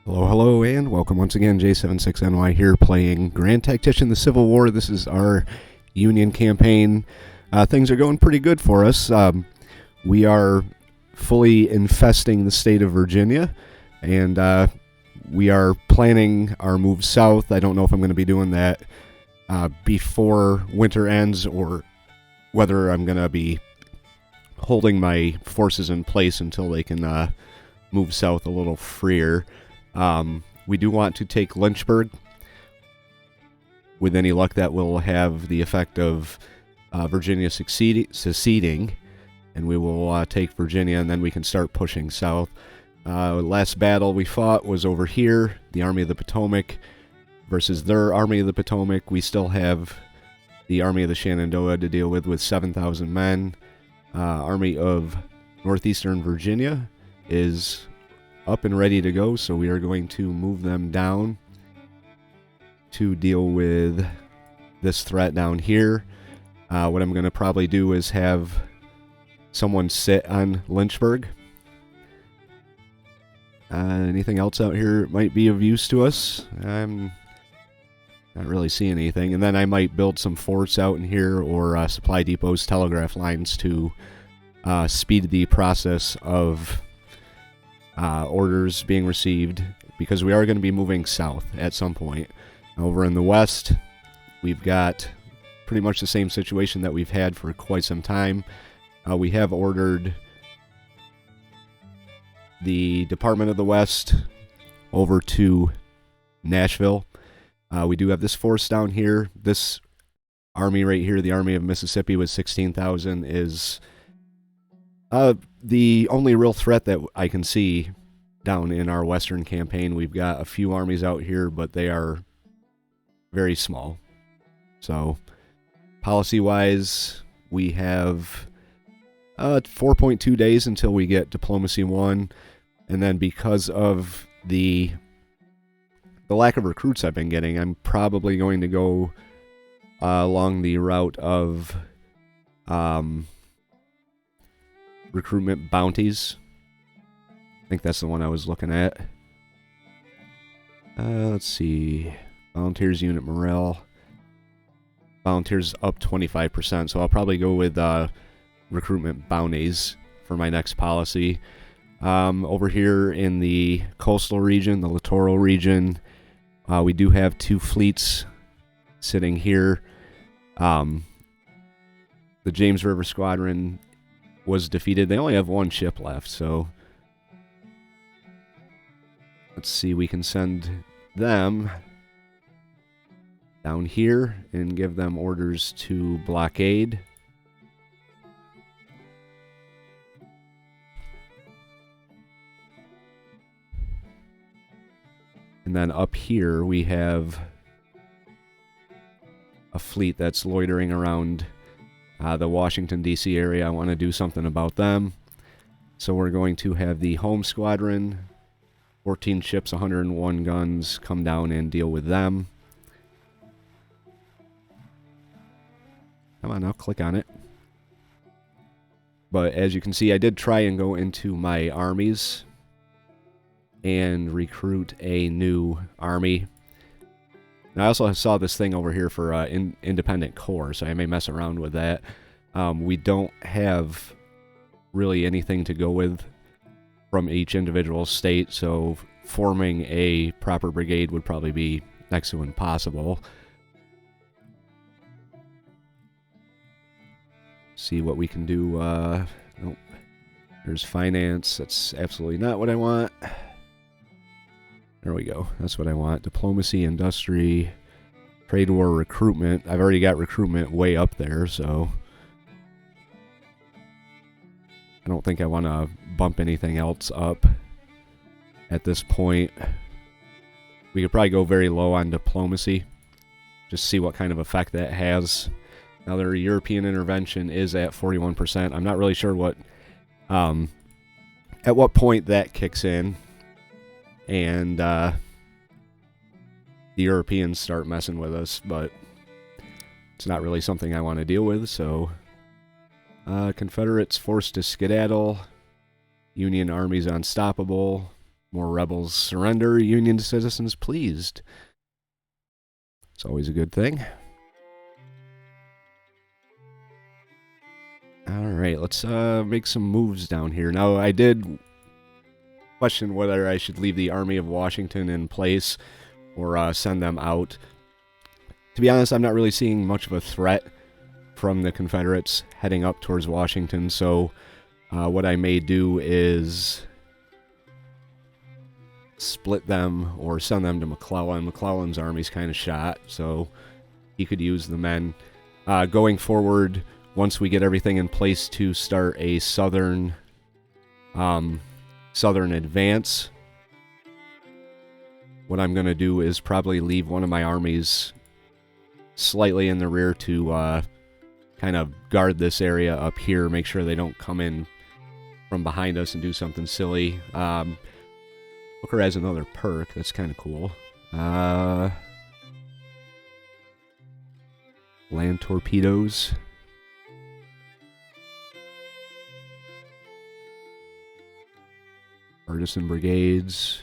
Hello, hello, and welcome once again. J76NY here playing Grand Tactician, the Civil War. This is our Union campaign. Things are going pretty good for us. We are fully infesting the state of Virginia, and we are planning our move south. I don't know if I'm going to be doing that before winter ends or whether I'm going to be holding my forces in place until they can move south a little freer. We do want to take Lynchburg. With any luck, that will have the effect of Virginia seceding, and we will take Virginia, and then we can start pushing south. Last battle we fought was over here, the Army of the Potomac versus their Army of the Potomac. We still have the Army of the Shenandoah to deal with 7,000 men. Army of Northeastern Virginia is up and ready to go, so we are going to move them down to deal with this threat down here. What I'm going to probably do is have someone sit on Lynchburg. Anything else out here might be of use to us? I'm not really seeing anything. And then I might build some forts out in here, or supply depots, telegraph lines to speed the process of orders being received, because we are going to be moving south at some point. Over in the west, we've got pretty much the same situation that we've had for quite some time. We have ordered the Department of the West over to Nashville. We do have this force down here. This army right here, the Army of Mississippi with 16,000, is the only real threat that I can see down in our western campaign. We've got a few armies out here, but they are very small. So, policy-wise, we have 4.2 days until we get Diplomacy 1, and then because of the lack of recruits I've been getting, I'm probably going to go along the route of recruitment bounties. I think that's the one I was looking at. Let's see. Volunteers unit morale. Volunteers up 25%, so I'll probably go with recruitment bounties for my next policy. Over here in the coastal region, the littoral region, we do have 2 fleets sitting here. The James River Squadron was defeated. They only have 1 ship left, so let's see, we can send them down here and give them orders to blockade. And then up here we have a fleet that's loitering around the Washington, D.C. area. I want to do something about them. So we're going to have the Home Squadron, 14 ships, 101 guns, come down and deal with them. Come on now, click on it. But as you can see, I did try and go into my armies and recruit a new army. And I also saw this thing over here for independent corps, so I may mess around with that. We don't have really anything to go with from each individual state, so forming a proper brigade would probably be next to impossible. See what we can do. Nope. There's finance. That's absolutely not what I want. There we go. That's what I want. Diplomacy, industry, trade war, recruitment. I've already got recruitment way up there, so I don't think I want to bump anything else up at this point. We could probably go very low on diplomacy, just see what kind of effect that has. Now, their European intervention is at 41%. I'm not really sure what at what point that kicks in and the Europeans start messing with us, but it's not really something I want to deal with. So Confederates forced to skedaddle. Union armies unstoppable. More rebels surrender, Union citizens pleased. It's always a good thing. Alright, let's make some moves down here. Now, I did question whether I should leave the Army of Washington in place or send them out. To be honest, I'm not really seeing much of a threat from the Confederates heading up towards Washington, so what I may do is split them or send them to McClellan. McClellan's army's kind of shot, so he could use the men. Going forward, once we get everything in place to start a southern advance, what I'm going to do is probably leave one of my armies slightly in the rear to kind of guard this area up here, make sure they don't come in from behind us and do something silly. Booker has another perk. That's kind of cool. Land torpedoes. Partisan brigades.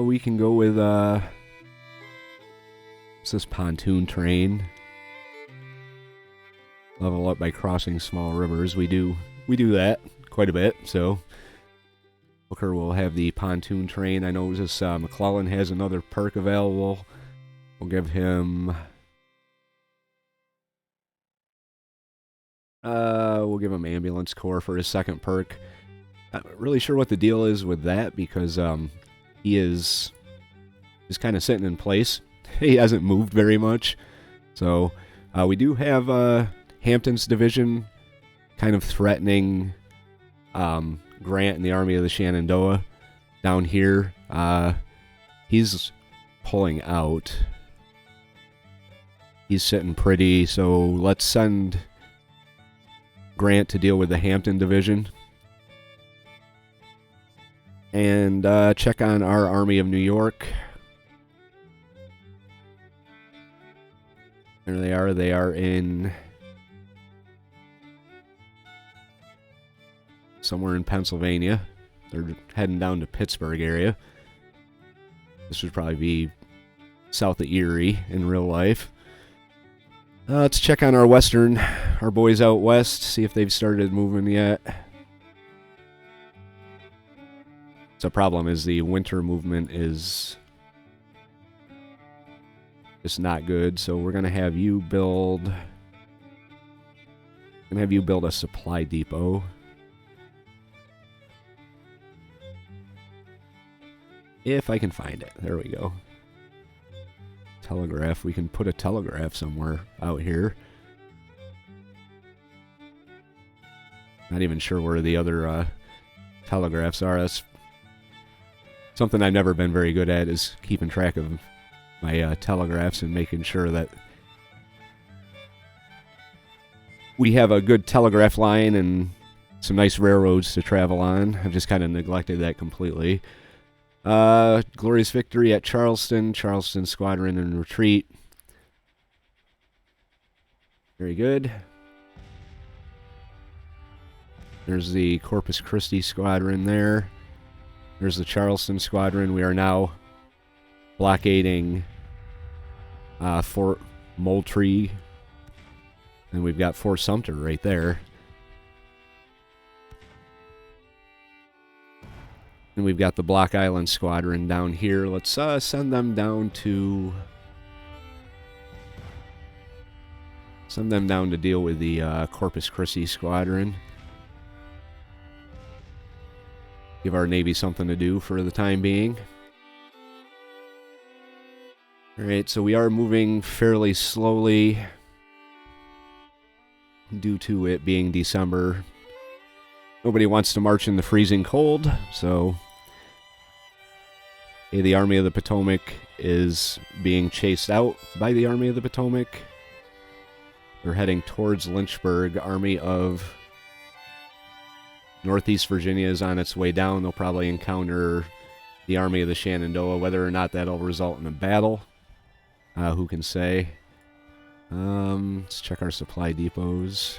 We can go with what's this pontoon train? Level up by crossing small rivers. We do that quite a bit. So Booker will have the pontoon train. I know this McClellan has another perk available. We'll give him ambulance corps for his second perk. Not really sure what the deal is with that because he is just kind of sitting in place. He hasn't moved very much. So we do have Hampton's division kind of threatening Grant and the Army of the Shenandoah down here. He's pulling out. He's sitting pretty, so let's send Grant to deal with the Hampton division. And check on our Army of New York. There they are. They are in somewhere in Pennsylvania. They're heading down to Pittsburgh area. This would probably be south of Erie in real life. Let's check on our boys out west, see if they've started moving yet. The problem is the winter movement is just not good, so we're gonna have you build a supply depot. If I can find it. There we go. Telegraph. We can put a telegraph somewhere out here. Not even sure where the other telegraphs are. That's something I've never been very good at, is keeping track of my telegraphs and making sure that we have a good telegraph line and some nice railroads to travel on. I've just kind of neglected that completely. Glorious victory at Charleston. Charleston squadron in retreat. Very good. There's the Corpus Christi squadron there. There's the Charleston squadron. We are now blockading Fort Moultrie. And we've got Fort Sumter right there. And we've got the Block Island squadron down here. Let's send them down to deal with the Corpus Christi squadron. Give our Navy something to do for the time being. Alright, so we are moving fairly slowly due to it being December. Nobody wants to march in the freezing cold, so the Army of the Potomac is being chased out by the Army of the Potomac. They're heading towards Lynchburg. Army of Northeast Virginia is on its way down. They'll probably encounter the Army of the Shenandoah. Whether or not that'll result in a battle, who can say? Let's check our supply depots.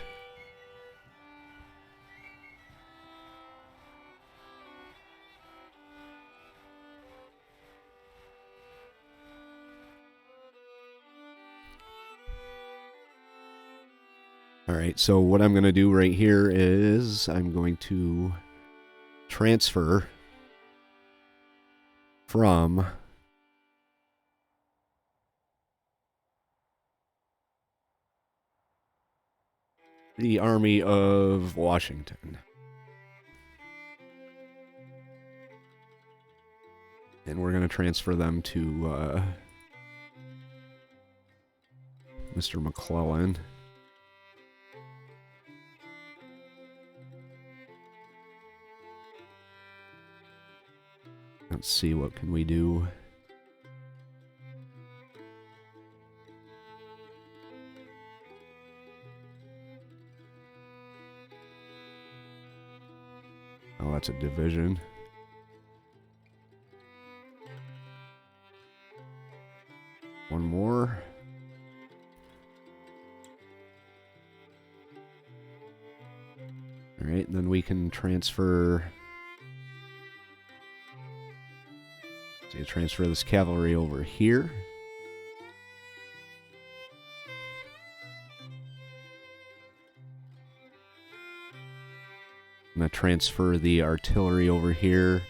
Alright, so what I'm going to do right here is I'm going to transfer from the Army of Washington. And we're going to transfer them to Mr. McClellan. Let's see, what can we do? Oh, that's a division. One more. Alright, then we can transfer... So you transfer this cavalry over here. I'm going to transfer the artillery over here.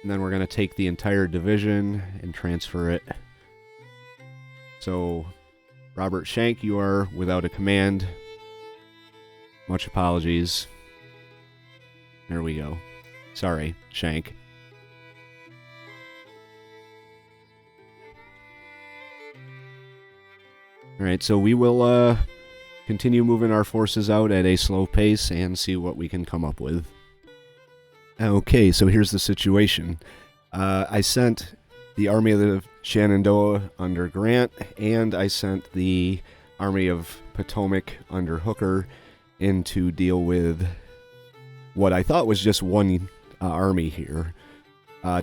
And then we're going to take the entire division and transfer it. So, Robert Shank, you are without a command. Much apologies. There we go. Sorry, Shank. Alright, so we will continue moving our forces out at a slow pace and see what we can come up with. Okay, so here's the situation. I sent the Army of the Shenandoah under Grant, and I sent the Army of Potomac under Hooker in to deal with what I thought was just one army here.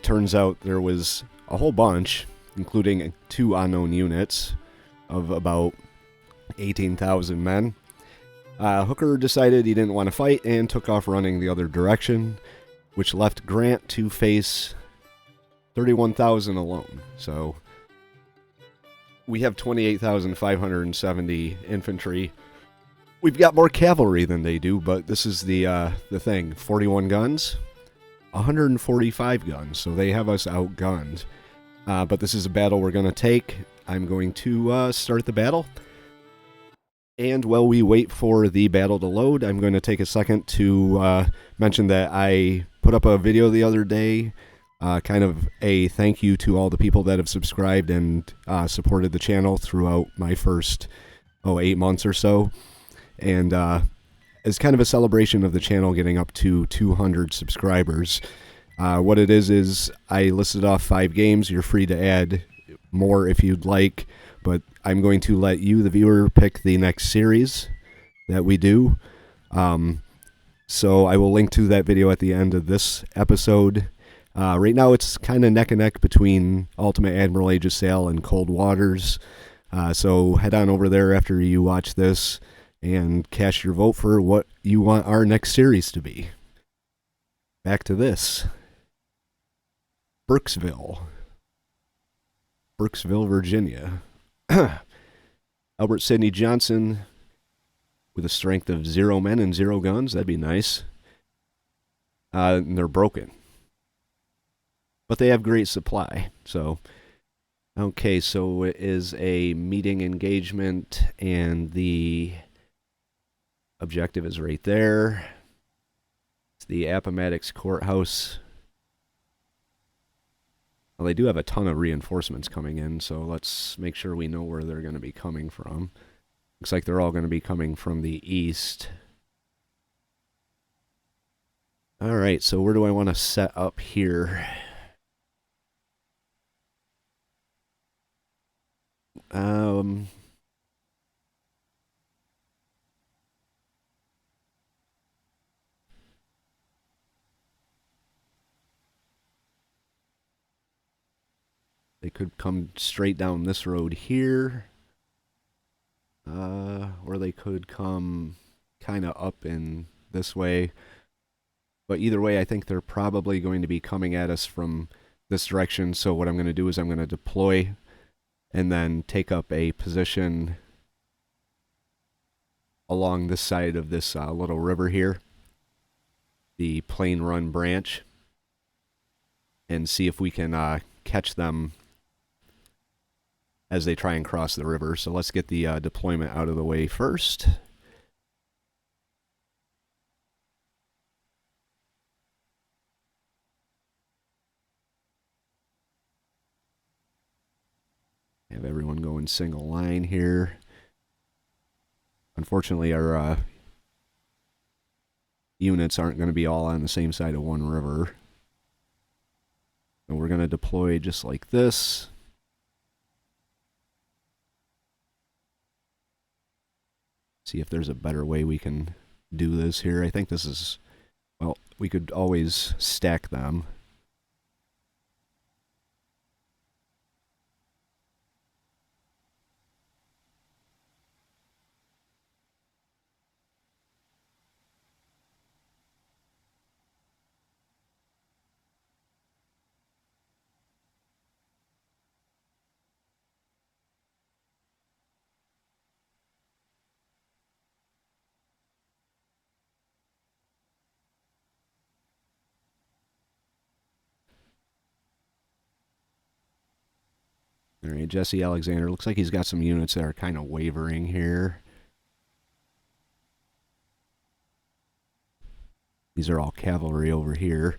Turns out there was a whole bunch, including 2 unknown units of about 18,000 men. Hooker decided he didn't want to fight and took off running the other direction, which left Grant to face 31,000 alone. So we have 28,570 infantry. We've got more cavalry than they do, but this is the thing. 41 guns, 145 guns, so they have us outgunned. But this is a battle we're going to take. I'm going to start the battle. And while we wait for the battle to load, I'm going to take a second to mention that I put up a video the other day, kind of a thank you to all the people that have subscribed and supported the channel throughout my first 8 months or so. And as kind of a celebration of the channel getting up to 200 subscribers, what it is I listed off 5 games. You're free to add more if you'd like, but I'm going to let you, the viewer, pick the next series that we do. So I will link to that video at the end of this episode. Right now it's kind of neck and neck between Ultimate Admiral Age of Sail and Cold Waters. So head on over there after you watch this and cast your vote for what you want our next series to be. Back to this. Burkeville, Virginia. Albert Sydney Johnston with a strength of 0 men and 0 guns. That'd be nice. And they're broken. But they have great supply. So, okay, so it is a meeting engagement, and the objective is right there. It's the Appomattox Courthouse. Well, they do have a ton of reinforcements coming in, so let's make sure we know where they're going to be coming from. Looks like they're all going to be coming from the east. Alright, so where do I want to set up here? They could come straight down this road here. or they could come kind of up in this way. But either way, I think they're probably going to be coming at us from this direction. So what I'm going to do is I'm going to deploy and then take up a position along this side of this little river here, the Plain Run branch, and see if we can catch them as they try and cross the river. So let's get the deployment out of the way first. Have everyone go in single line here. Unfortunately, our units aren't going to be all on the same side of one river. And we're going to deploy just like this. See if there's a better way we can do this here. I think this is, well, we could always stack them. All right, Jesse Alexander. Looks like he's got some units that are kind of wavering here. These are all cavalry over here.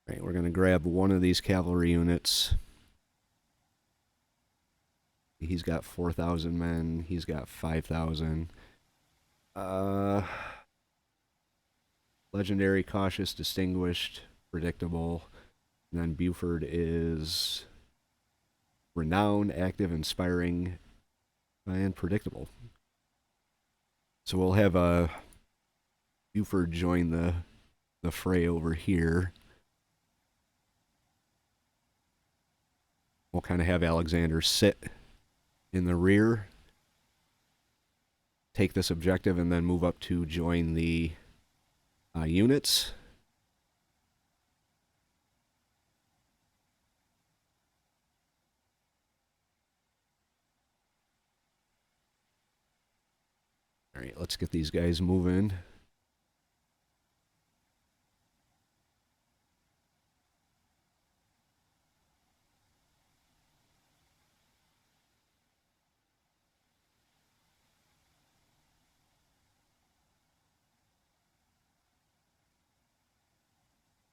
All right, we're going to grab one of these cavalry units. He's got 4,000 men. He's got 5,000. Legendary, cautious, distinguished, predictable. And then Buford is renowned, active, inspiring, and predictable. So we'll have Buford join the fray over here. We'll kind of have Alexander sit in the rear, take this objective, and then move up to join the units. All right, let's get these guys moving.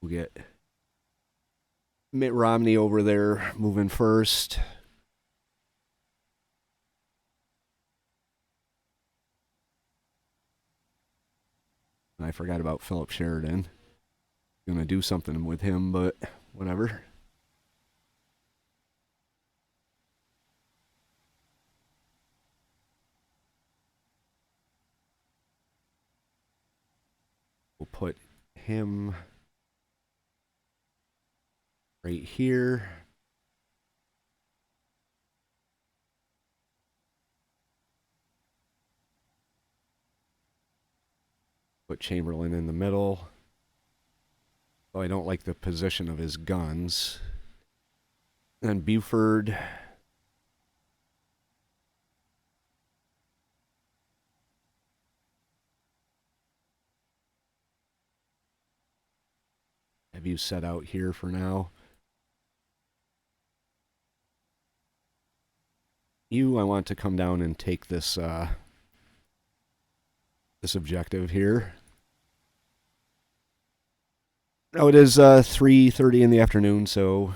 We'll get Mitt Romney over there moving first. I forgot about Philip Sheridan. Gonna do something with him, but whatever. We'll put him right here. Put Chamberlain in the middle. Oh, I don't like the position of his guns. And Buford. Have you set out here for now? I want to come down and take this this objective here. Oh, it is 3:30 in the afternoon, so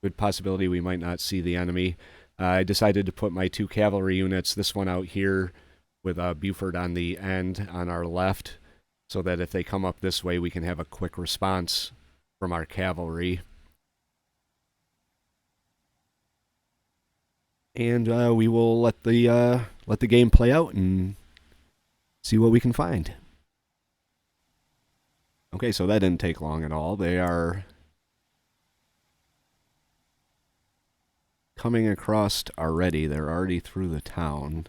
good possibility we might not see the enemy. I decided to put my 2 cavalry units, this one out here with Buford on the end on our left, so that if they come up this way, we can have a quick response from our cavalry. And we will let the game play out and see what we can find. Okay, so that didn't take long at all. They are coming across already. They're already through the town.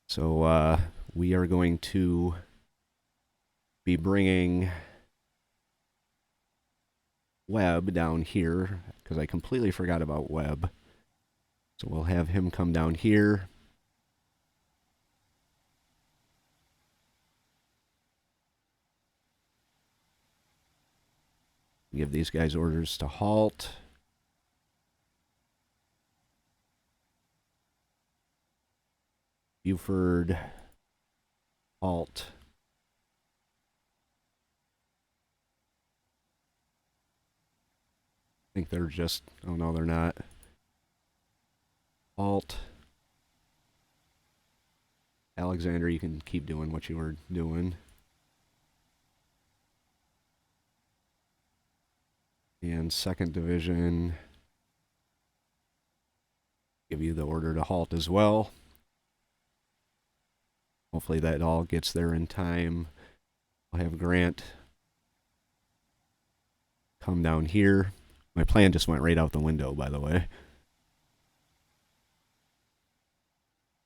So we are going to be bringing Webb down here, because I completely forgot about Webb. So we'll have him come down here. Give these guys orders to halt. Buford, halt. I think they're just, oh no, they're not. Halt. Alexander, you can keep doing what you were doing. And 2nd Division, give you the order to halt as well. Hopefully that all gets there in time. I'll have Grant come down here. My plan just went right out the window, by the way.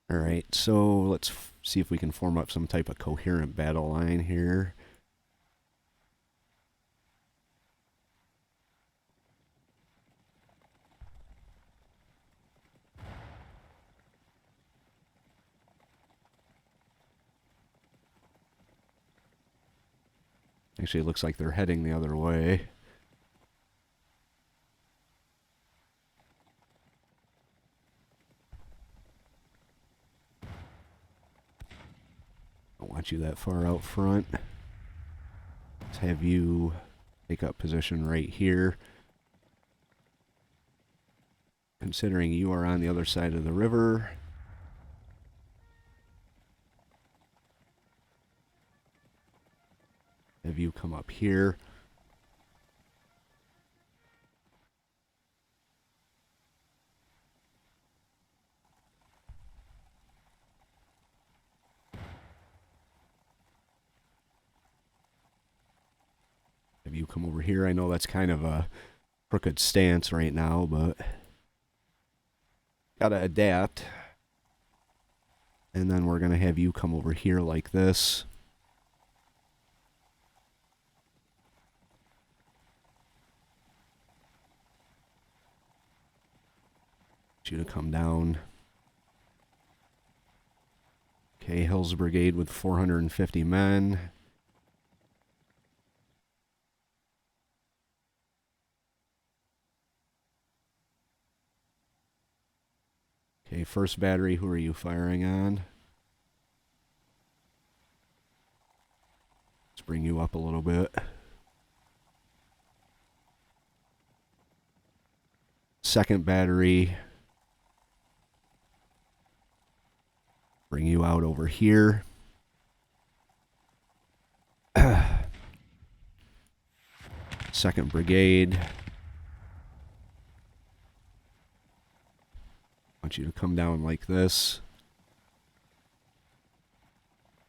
Alright, so let's see if we can form up some type of coherent battle line here. Actually, it looks like they're heading the other way. Don't want you that far out front. Let's have you take up position right here. Considering you are on the other side of the river. Have you come up here. Have you come over here. I know that's kind of a crooked stance right now, but gotta adapt. And then we're gonna have you come over here like this. You to come down. Okay, Hill's Brigade with 450 men. Okay, 1st Battery, who are you firing on? Let's bring you up a little bit. 2nd Battery. Bring you out over here. 2nd Brigade. I want you to come down like this.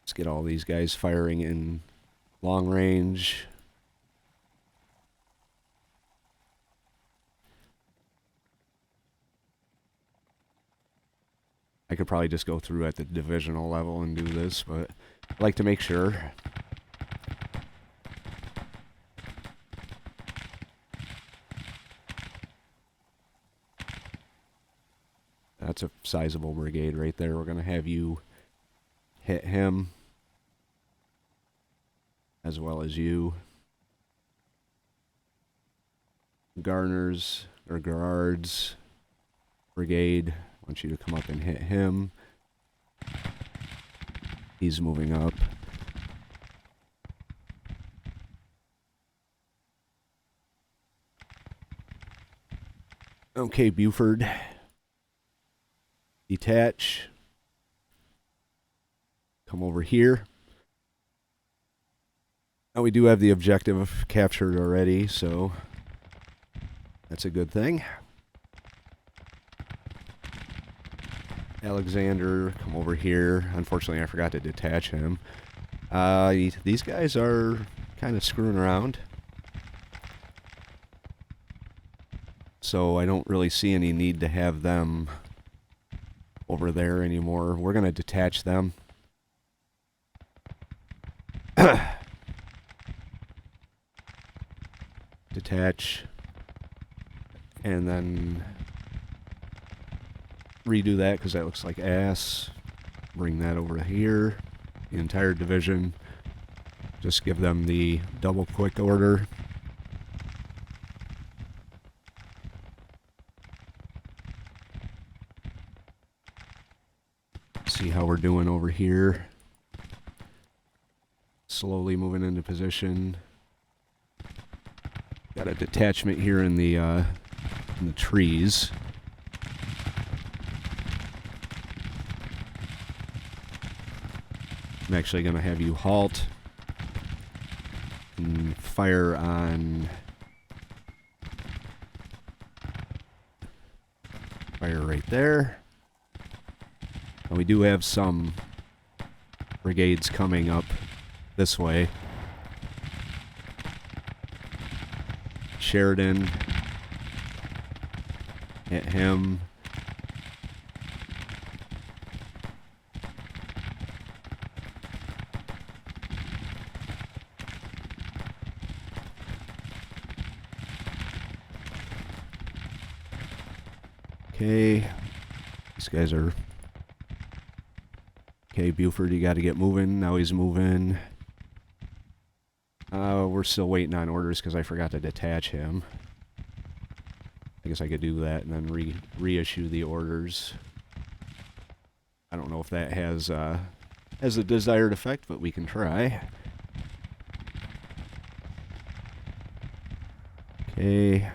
Let's get all these guys firing in long range. I could probably just go through at the divisional level and do this, but I'd like to make sure. That's a sizable brigade right there. We're going to have you hit him as well as you. Garner's or Gerard's brigade. I want you to come up and hit him. He's moving up. Okay, Buford. Detach. Come over here. Now we do have the objective captured already, so that's a good thing. Alexander, come over here. Unfortunately, I forgot to detach him. These guys are kind of screwing around. So I don't really see any need to have them over there anymore. We're going to detach them. Detach. And then redo that because that looks like ass. Bring that over here. The entire division. Just give them the double quick order. See how we're doing over here. Slowly moving into position. Got a detachment here in the trees. I'm actually going to have you halt and fire on... Fire right there. And we do have some brigades coming up this way. Sheridan. Hit him. Okay. These guys are... Okay, Buford, you got to get moving. Now he's moving. We're still waiting on orders because I forgot to detach him. I guess I could do that and then reissue the orders. I don't know if that has a desired effect, but we can try. Okay.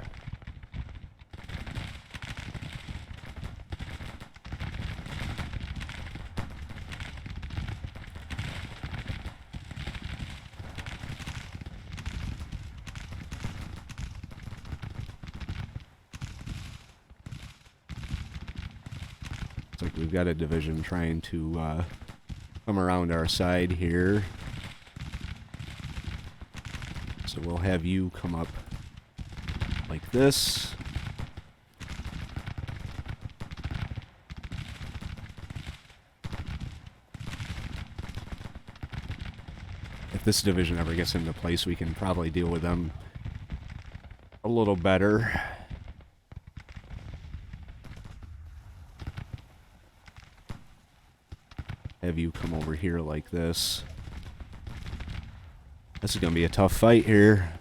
Looks like we've got a division trying to come around our side here. So we'll have you come up like this. If this division ever gets into place, we can probably deal with them a little better. Have you come over here like this. This is going to be a tough fight here.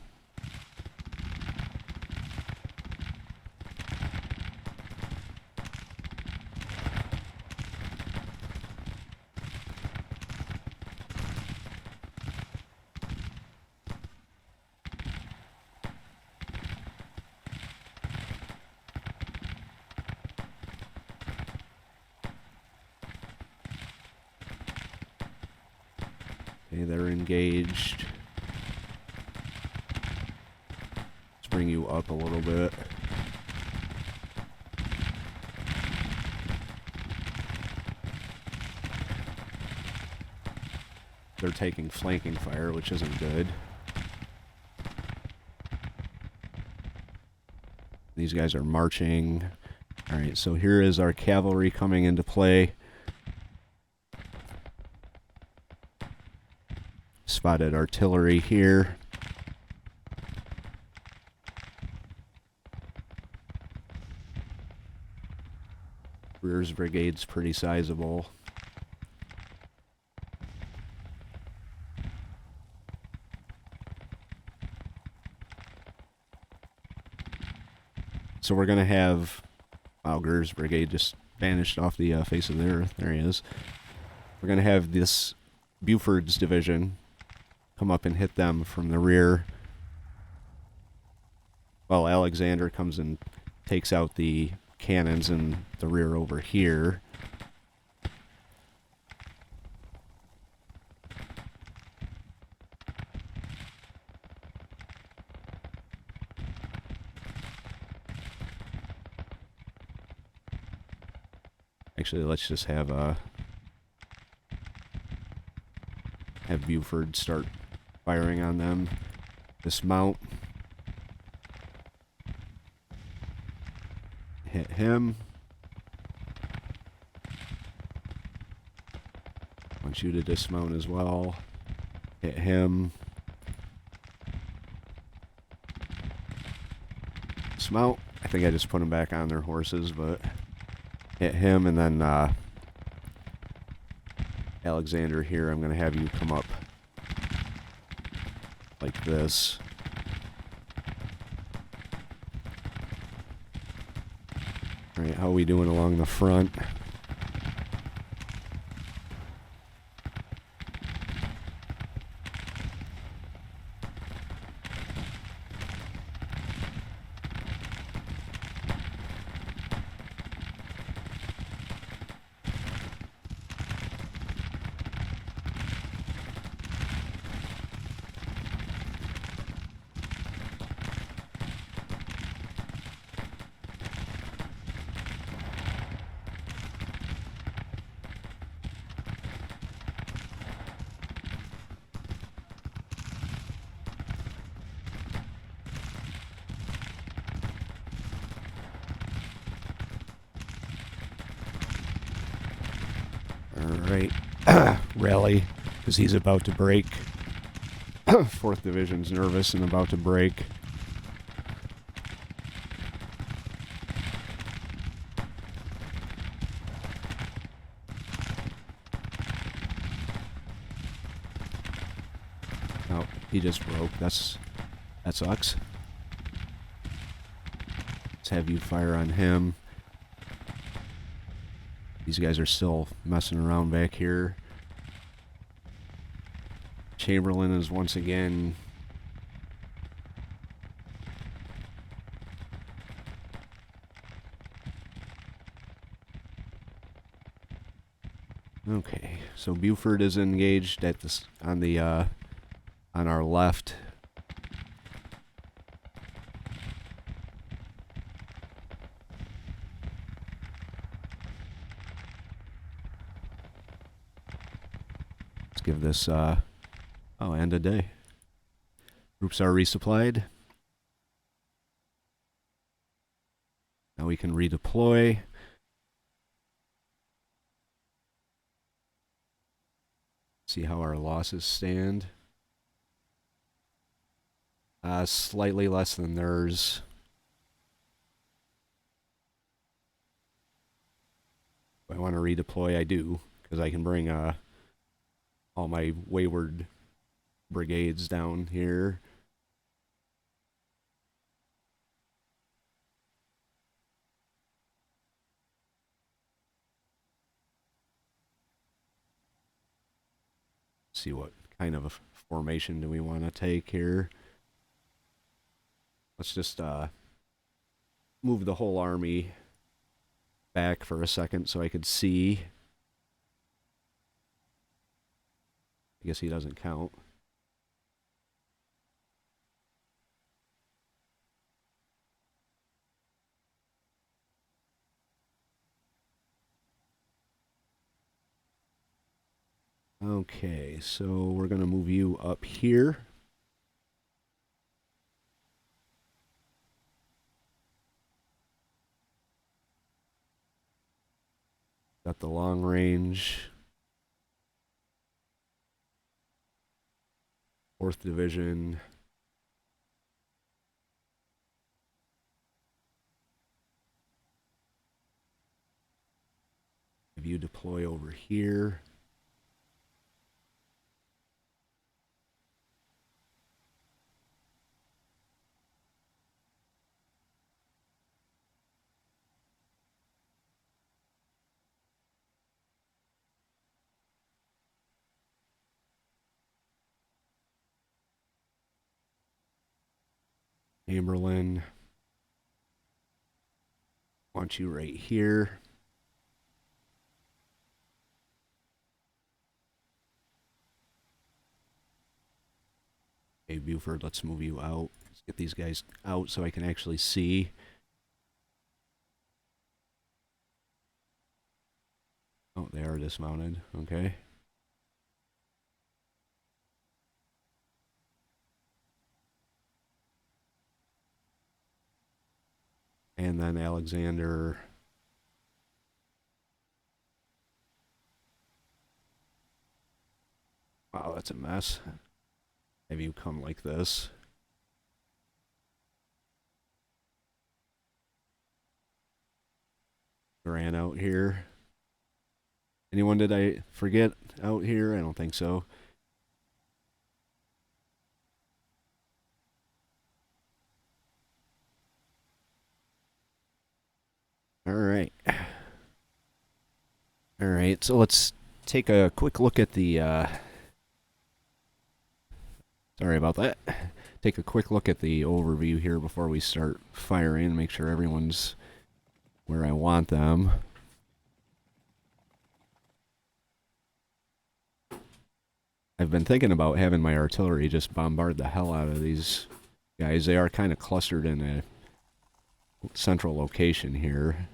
Okay, they're engaged. Let's bring you up a little bit. They're taking flanking fire, which isn't good. These guys are marching. Alright, so here is our cavalry coming into play. Spotted artillery here. Rear's brigade's pretty sizable. So we're going to have... Wow, Greer's brigade just vanished off the face of the earth. There he is. We're going to have this Buford's division come up and hit them from the rear. Well, Alexander comes and takes out the cannons in the rear over here. Actually, let's just have Buford start firing on them. Dismount. Hit him. Want you to dismount as well. Hit him. Dismount. I think I just put them back on their horses, but hit him, and then Alexander here, I'm going to have you come up like this. Alright, how are we doing along the front? Alright, rally, because he's about to break. 4th Division's nervous and about to break. Oh, he just broke. That sucks. Let's have you fire on him. These guys are still messing around back here. Chamberlain is once again okay. So Buford is engaged at this on our left. Give this, end a day. Groups are resupplied. Now we can redeploy. See how our losses stand. Slightly less than theirs. If I want to redeploy, I do, because I can bring, all my wayward brigades down here. See what kind of a formation do we want to take here. Let's just move the whole army back for a second so I could see. I guess he doesn't count. Okay, so we're going to move you up here. Got the long range. 4th Division. Have you deploy over here. Chamberlain. Want you right here. Okay, Buford, let's move you out. Let's get these guys out so I can actually see. Oh, they are dismounted. Okay. and then Alexander. Wow, that's a mess. Have you come like this? Ran out here. Anyone did I forget out here? I don't think so. All right. All right, so let's take a quick look at the, sorry about that. Take a quick look at the overview here before we start firing, make sure everyone's where I want them. I've been thinking about having my artillery just bombard the hell out of these guys. They are kind of clustered in a central location here.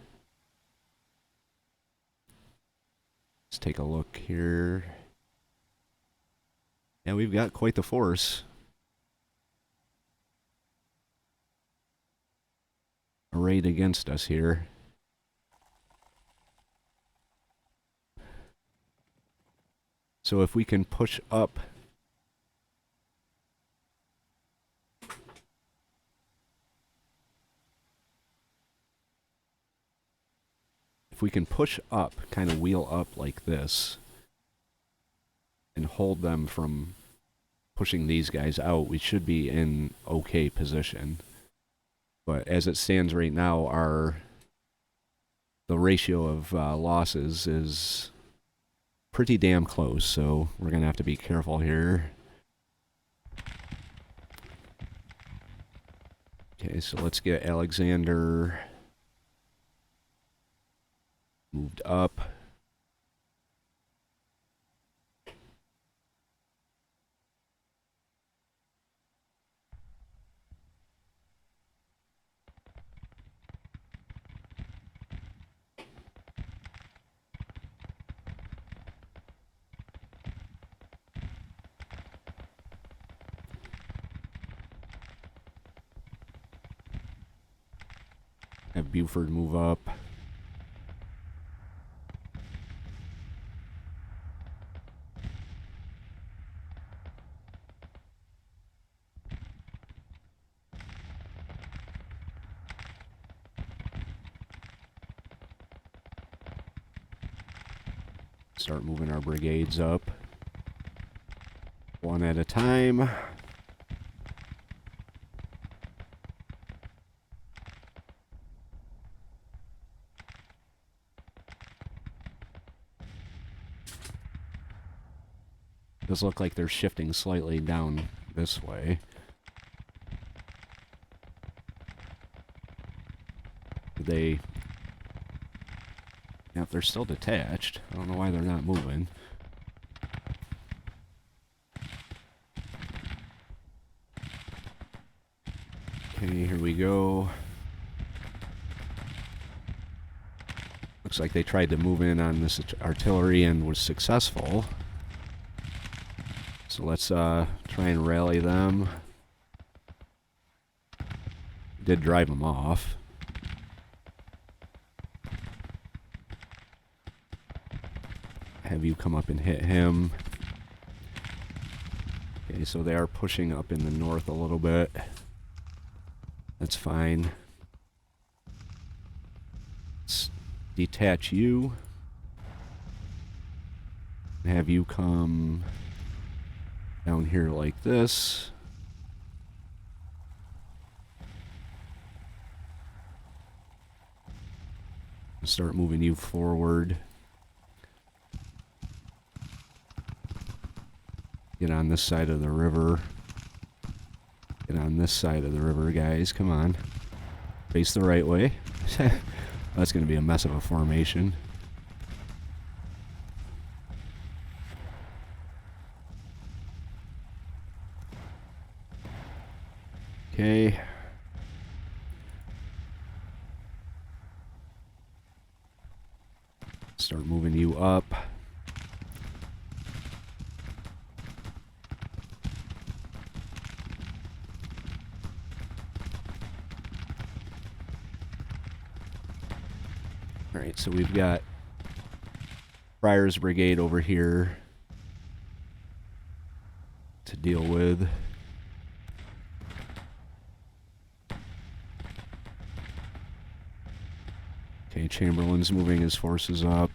Let's take a look here. Yeah, we've got quite the force arrayed against us here. So if we can push up, kind of wheel up like this, and hold them from pushing these guys out, we should be in okay position. But as it stands right now, the ratio of losses is pretty damn close, so we're going to have to be careful here. Okay, so let's get Alexander moved up. Have Buford move up. Start moving our brigades up. One at a time. Does look like they're shifting slightly down this way. Yeah, they're still detached. I don't know why they're not moving. Okay, here we go. Looks like they tried to move in on this artillery and was successful. So let's try and rally them. Did drive them off. Have you come up and hit him. Okay, so they are pushing up in the north a little bit. That's fine. Let's detach you. Have you come down here like this. Start moving you forward. Get on this side of the river. Get on this side of the river, guys. Come on. Face the right way. That's going to be a mess of a formation. Okay. Start moving you up. Alright, so we've got Friar's Brigade over here to deal with. Okay, Chamberlain's moving his forces up.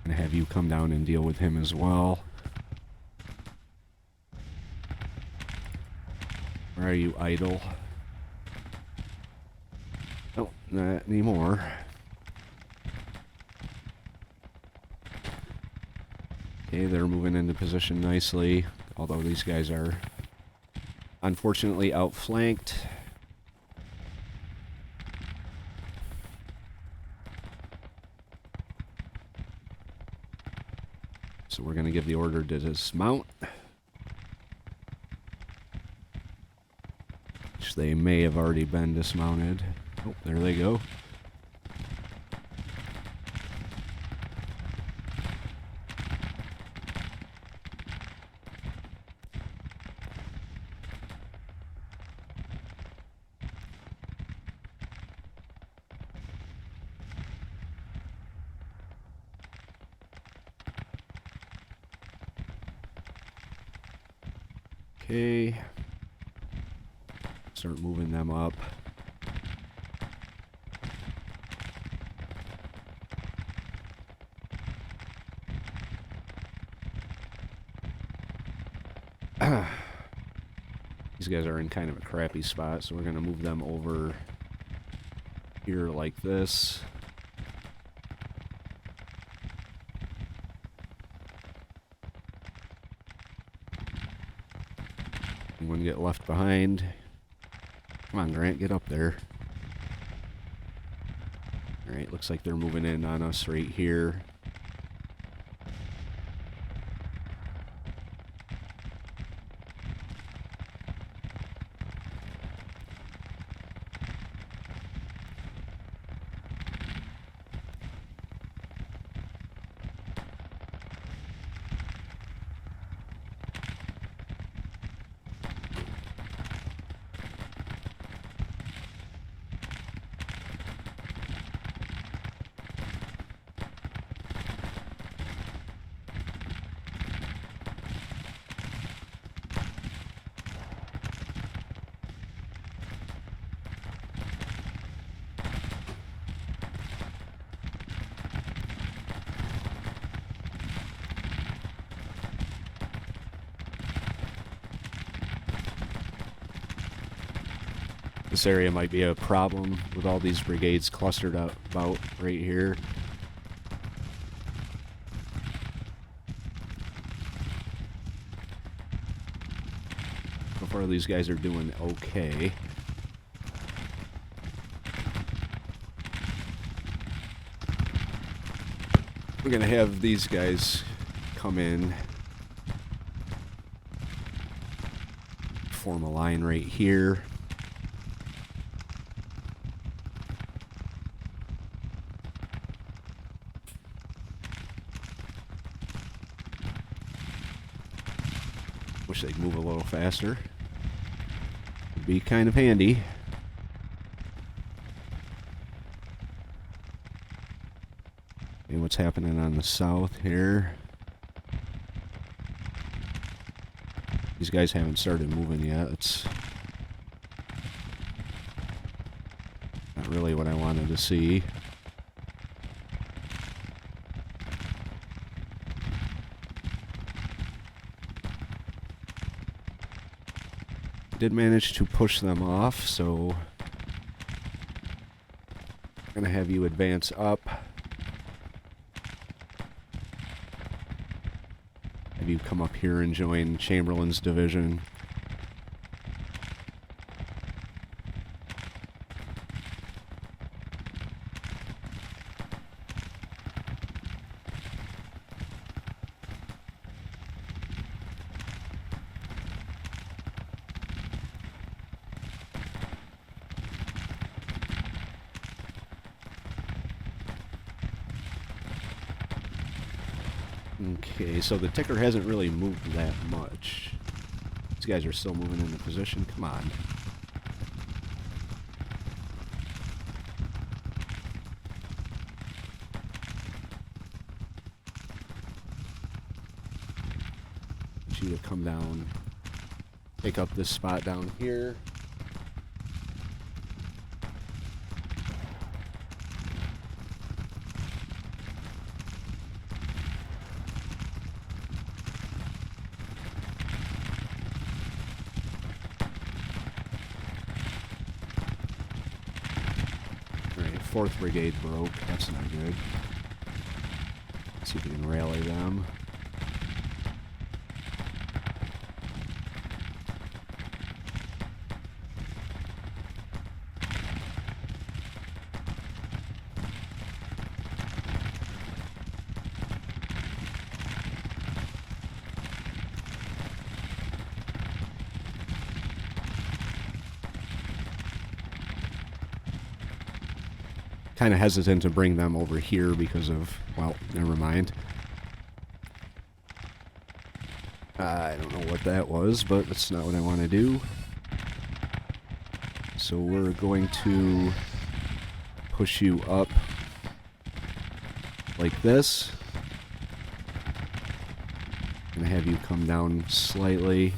And have you come down and deal with him as well. Or are you idle? Oh, not anymore. Okay, they're moving into position nicely, although these guys are unfortunately outflanked. So we're going to give the order to dismount. Which they may have already been dismounted. Oh, there they go. Okay. Start moving them up. These guys are in kind of a crappy spot, so we're going to move them over here like this. Anyone get left behind? Come on, Grant, get up there. Alright, looks like they're moving in on us right here. This area might be a problem with all these brigades clustered up about right here. So far these guys are doing okay. We're gonna have these guys come in, form a line right here. Wish they'd move a little faster. Would be kind of handy. And what's happening on the south here? These guys haven't started moving yet. It's not really what I wanted to see. Did manage to push them off, so I'm gonna have you advance up. Have you come up here and join Chamberlain's division. Okay, so the ticker hasn't really moved that much. These guys are still moving into position. Come on. You to come down, take up this spot down here. Alright, 4th Brigade broke. That's not good. Let's see if we can rally them. Kind of hesitant to bring them over here because of, well, never mind. I don't know what that was, but that's not what I want to do. So we're going to push you up like this. I'm going to have you come down slightly.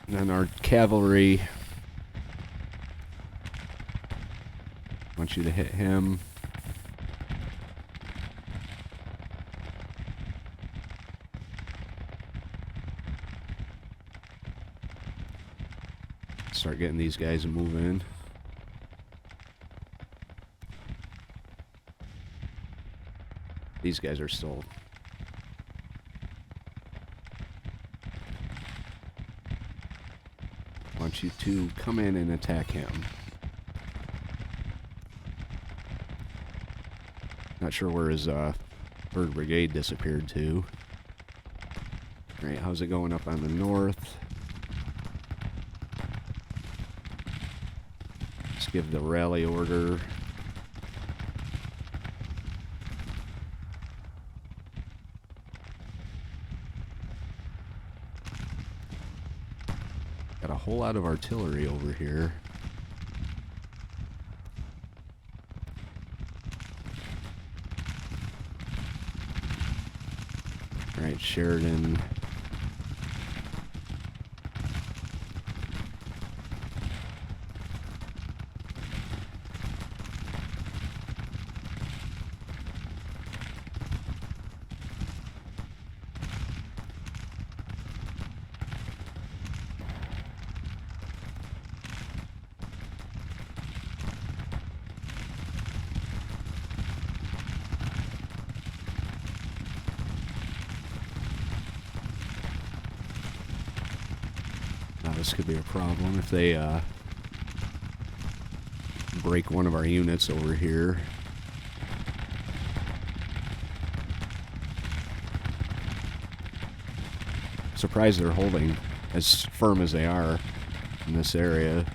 And then our cavalry, I want you to hit him. Start getting these guys moving. These guys are still... I want you to come in and attack him. Not sure where his 3rd Brigade disappeared to. Alright, how's it going up on the north? Let's give the rally order. Got a whole lot of artillery over here. Alright, Sheridan. This could be a problem if they break one of our units over here. Surprised they're holding as firm as they are in this area.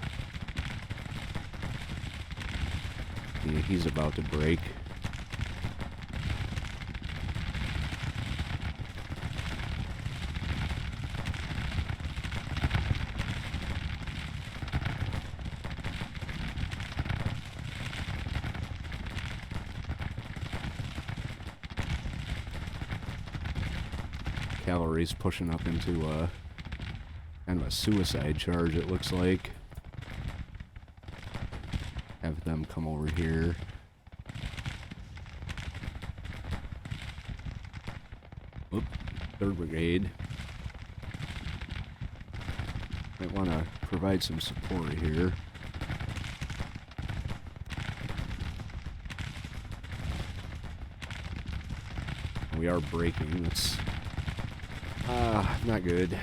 Yeah, he's about to break. Cavalry's pushing up into a kind of a suicide charge, it looks like. Have them come over here. Oop, 3rd Brigade. Might want to provide some support here. We are breaking. That's not good.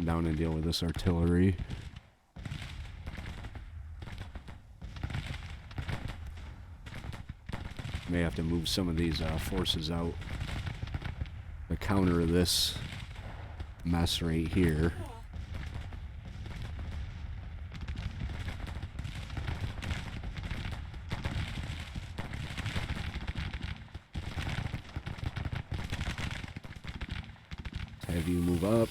down and deal with this artillery. May have to move some of these forces out to counter this mess right here. Have you move up.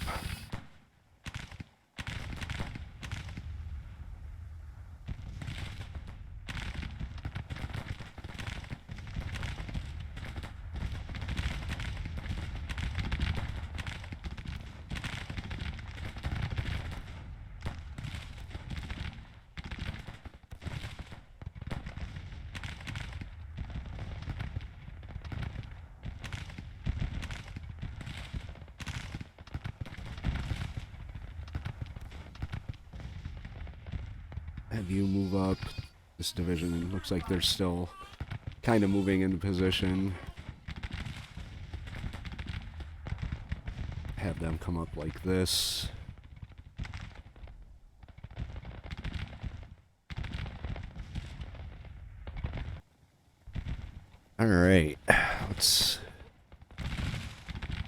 Have you move up. This division looks like they're still kind of moving into position. Have them come up like this. Alright, let's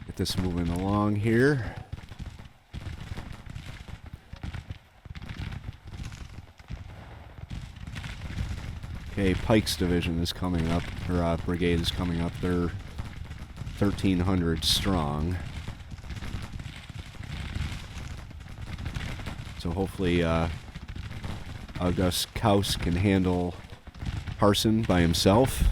get this moving along here. Okay, Pike's division is coming up, or brigade is coming up. They're 1,300 strong. So hopefully August Kaus can handle Parson by himself.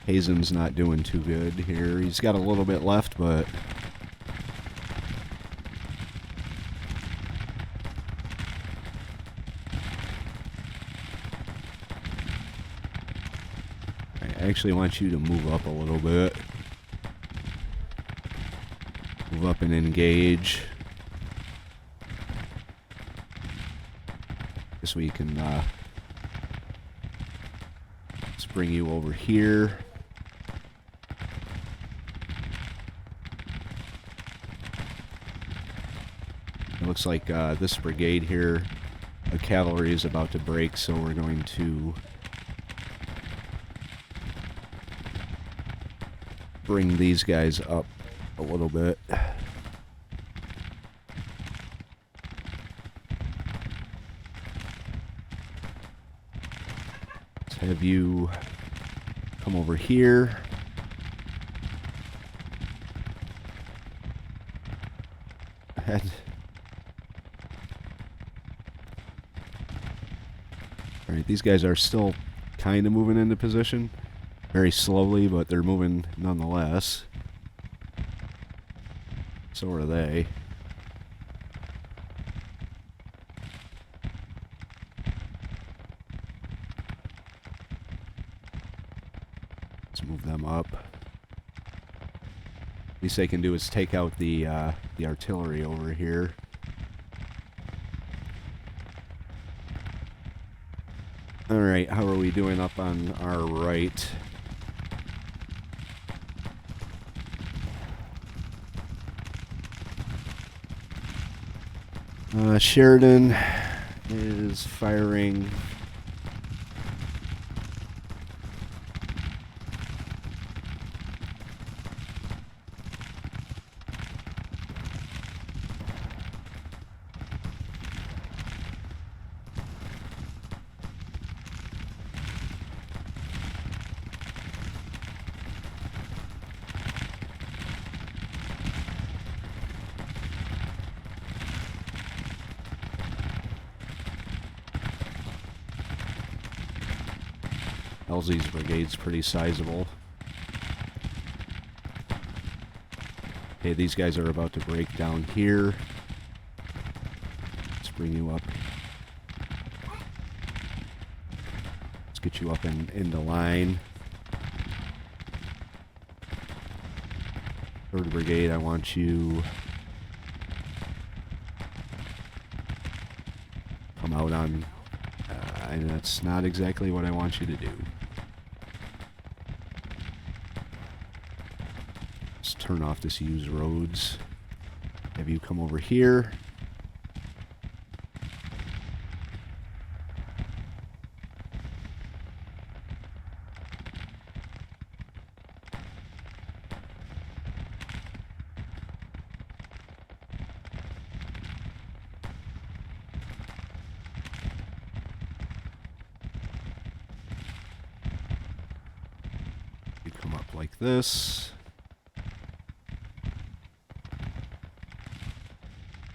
Hazen's not doing too good here. He's got a little bit left, but I actually want you to move up a little bit. Move up and engage. This way you can let's bring you over here. It looks like this brigade here, the cavalry is about to break, so we're going to bring these guys up a little bit. Let's have you come over here. And alright, these guys are still kind of moving into position. Very slowly, but they're moving nonetheless. So are they. Let's move them up. Least they can do is take out the artillery over here. Alright, how are we doing up on our right? Sheridan is firing. Elzey's brigade's pretty sizable. Okay, these guys are about to break down here. Let's bring you up. Let's get you up into line. 3rd Brigade, I want you come out on, and that's not exactly what I want you to do. turn off this use roads. Have you come over here. You come up like this.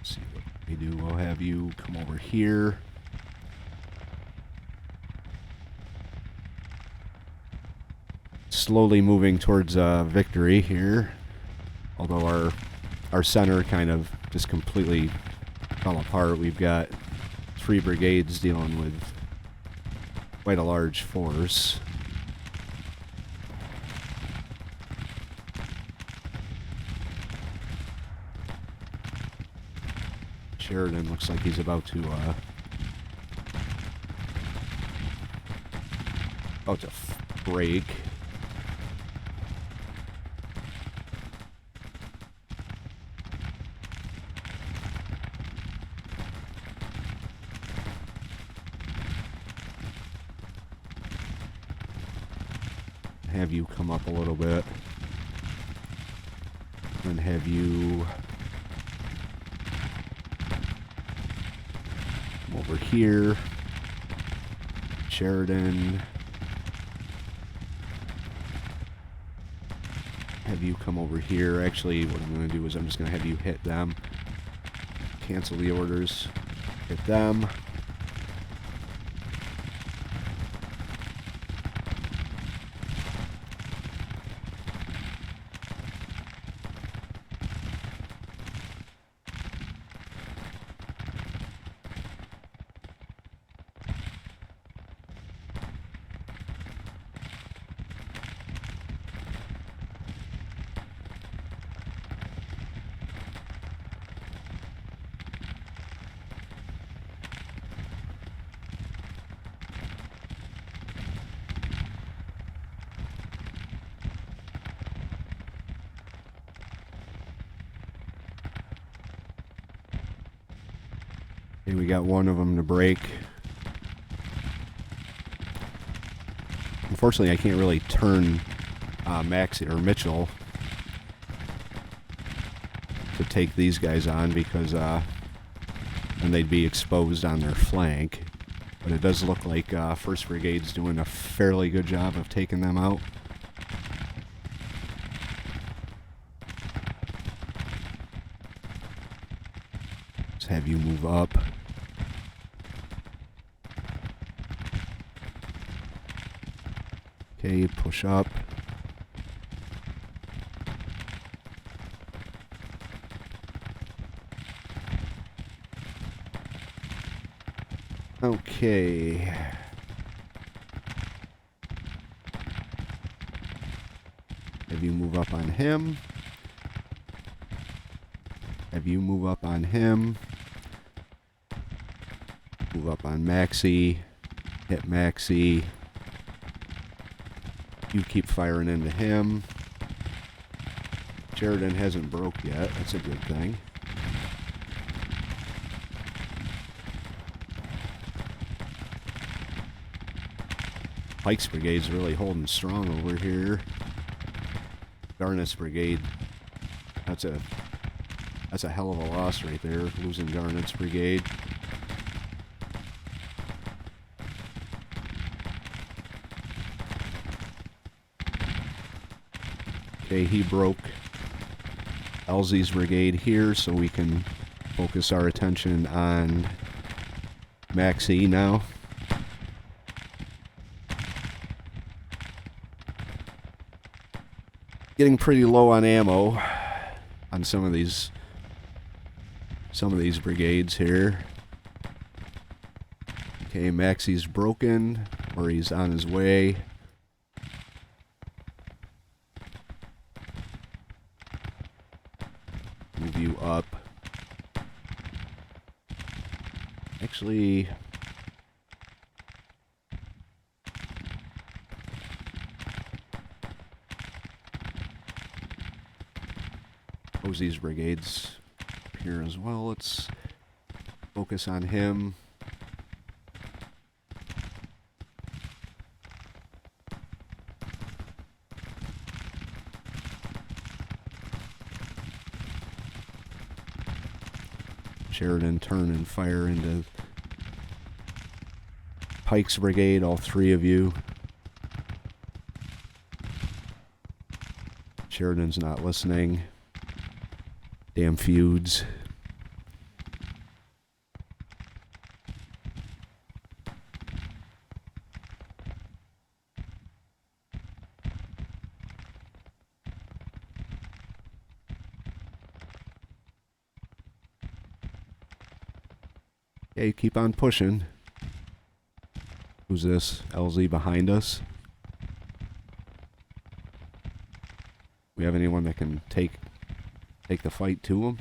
See what we do. We'll have you come over here. Slowly moving towards victory here. Although our center kind of just completely fell apart. We've got 3 brigades dealing with quite a large force. Sheridan looks like he's about to break. Have you come up a little bit. And have you come over here. Sheridan. Have you come over here. Actually, what I'm going to do is I'm just going to have you hit them. Cancel the orders. Hit them. Okay, we got one of them to break. Unfortunately, I can't really turn Maxie or Mitchell to take these guys on because then they'd be exposed on their flank. But it does look like 1st Brigade's doing a fairly good job of taking them out. Let's have you move up. Okay, push up. Okay. Have you move up on him. Have you move up on him. Move up on Maxie. Hit Maxie. You keep firing into him. Sheridan hasn't broke yet. That's a good thing. Pike's Brigade's really holding strong over here. Garnett's Brigade. That's a hell of a loss right there, losing Garnett's Brigade. Okay, he broke Elzey's Brigade here, so we can focus our attention on Maxie now. Getting pretty low on ammo on some of these brigades here. Okay, Maxie's broken, or he's on his way. Move you up. Actually, Posey's brigade's here as well. Let's focus on him. Sheridan turn and fire into Pike's brigade, all three of you. Sheridan's not listening. Damn feuds. Okay, keep on pushing. Who's this? LZ behind us? We have anyone that can take the fight to him?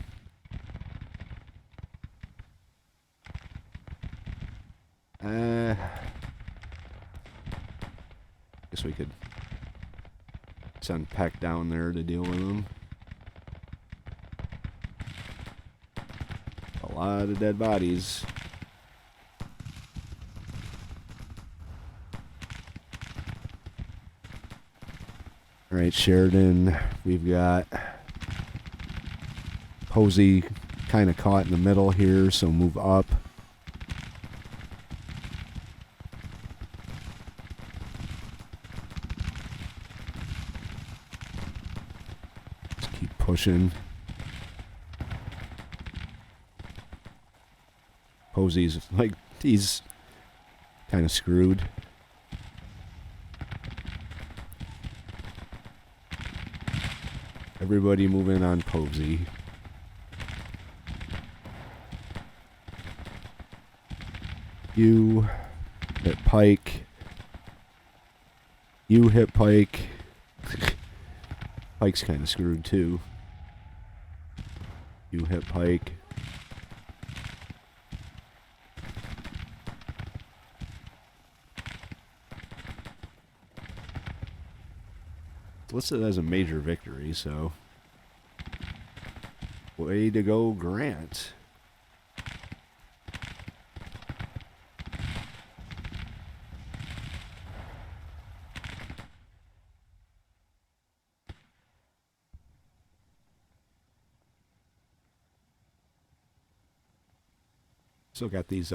Guess we could send Peck down there to deal with him. A lot of dead bodies. All right, Sheridan, we've got Posey kind of caught in the middle here, so move up. Just keep pushing. Posey's like, he's kind of screwed. Everybody move in on Posey. You hit Pike. You hit Pike. Pike's kind of screwed too. You hit Pike. Listed as a major victory, so way to go, Grant. Still got these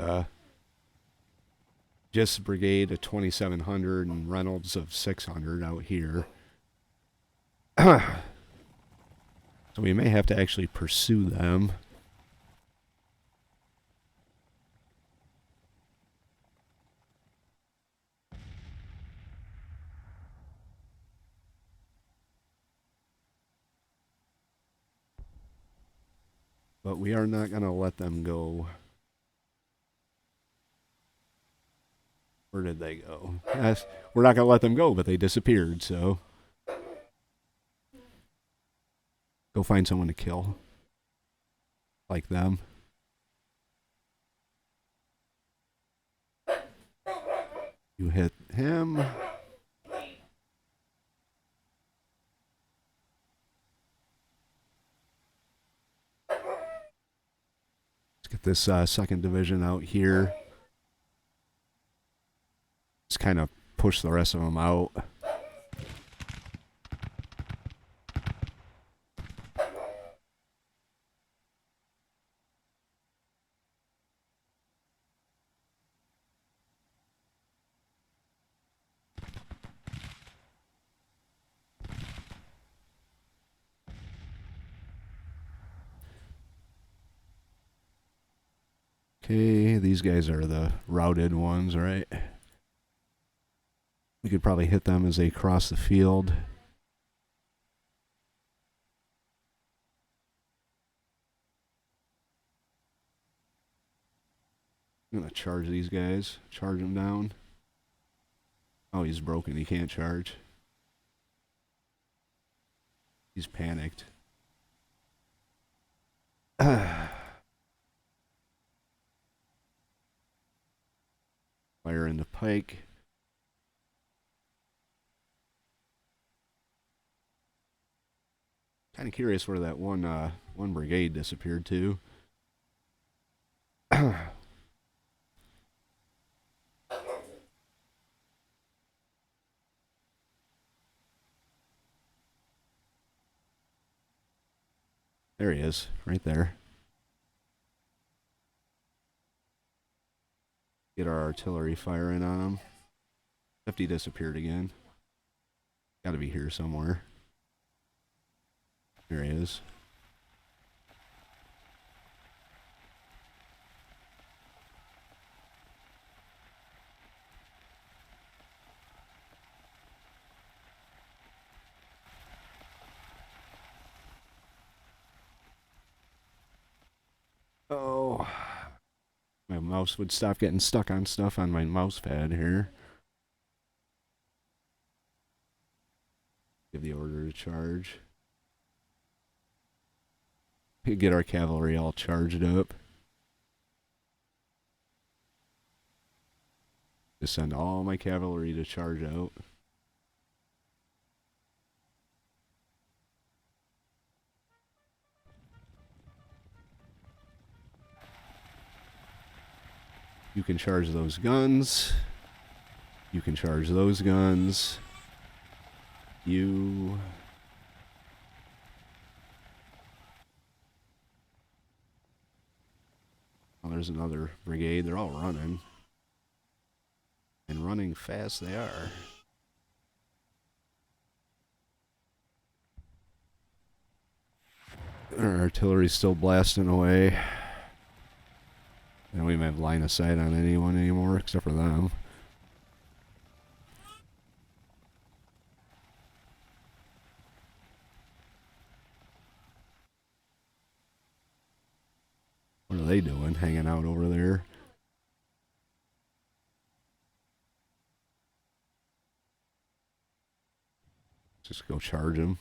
Gist Brigade of 2,700 and Reynolds of 600 out here. So we may have to actually pursue them. But we are not going to let them go. Where did they go? Yes, we're not going to let them go, but they disappeared, so go find someone to kill. Like them. You hit him. Let's get this second division out here. Just kind of push the rest of them out. Okay, these guys are the routed ones, right? We could probably hit them as they cross the field. I'm going to charge these guys. Charge them down. Oh, he's broken. He can't charge. He's panicked. Fire into Pike. Kind of curious where that one brigade disappeared to. There he is, right there. Get our artillery firing on him. 50 disappeared again. Gotta be here somewhere. There he is. Oh, my mouse would stop getting stuck on stuff on my mouse pad here. Give the order to charge. Get our cavalry all charged up. Just send all my cavalry to charge out. You can charge those guns. You can charge those guns. You... Oh, there's another brigade. They're all running. And running fast they are. Our artillery's still blasting away. And we don't even have line of sight on anyone anymore, except for them. What are they doing, hanging out over there? Just go charge them.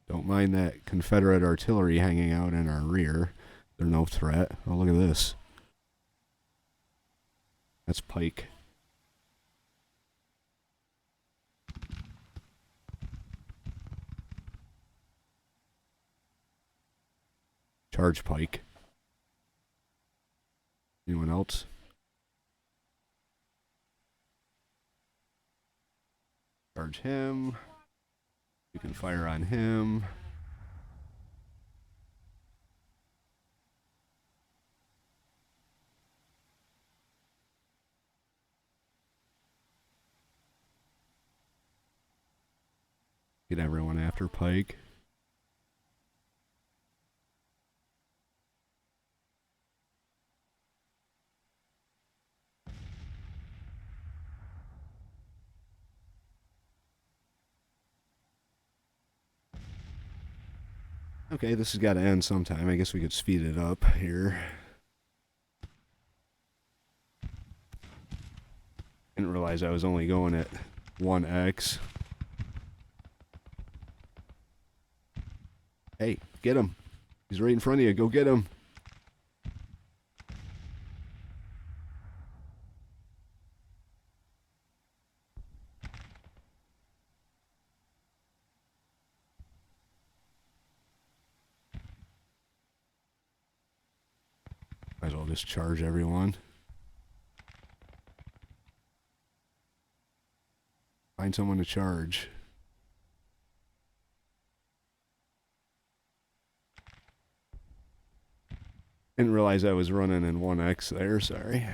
Don't mind that Confederate artillery hanging out in our rear. They're no threat. Oh, look at this. That's Pike. Charge Pike. Anyone else? Charge him. You can fire on him. Get everyone after Pike. Okay, this has got to end sometime. I guess we could speed it up here. Didn't realize I was only going at 1x. Hey, get him. He's right in front of you. Go get him. Might as well just charge everyone. Find someone to charge. Didn't realize I was running in 1x there, sorry.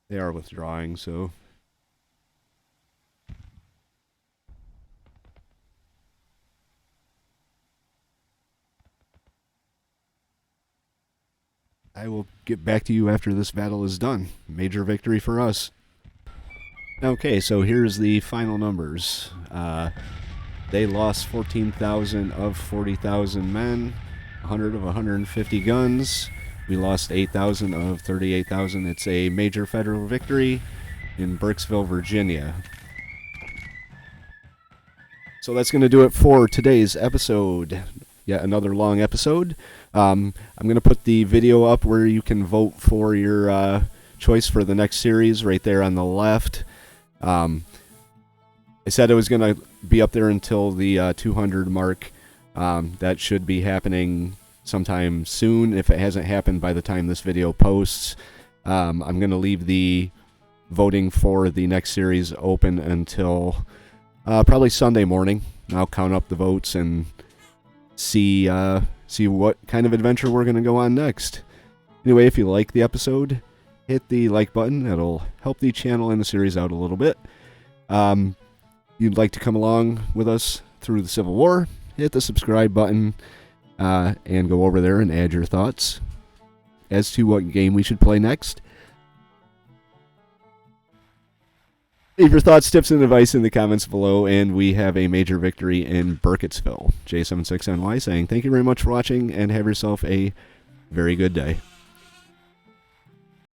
They are withdrawing, so... I will get back to you after this battle is done. Major victory for us. Okay, so here's the final numbers. They lost 14,000 of 40,000 men, 100 of 150 guns. We lost 8,000 of 38,000. It's a major federal victory in Burkeville, Virginia. So that's going to do it for today's episode. Yet another long episode. I'm going to put the video up where you can vote for your choice for the next series right there on the left. I said it was going to be up there until the 200 mark. That should be happening sometime soon if it hasn't happened by the time this video posts. I'm going to leave the voting for the next series open until probably Sunday morning. I'll count up the votes and see what kind of adventure we're going to go on next. Anyway, if you like the episode, hit the like button. That'll help the channel and the series out a little bit. You'd like to come along with us through the Civil War, hit the subscribe button and go over there and add your thoughts as to what game we should play next. Leave your thoughts, tips, and advice in the comments below, and we have a major victory in Burkeville. J76NY saying thank you very much for watching, and have yourself a very good day.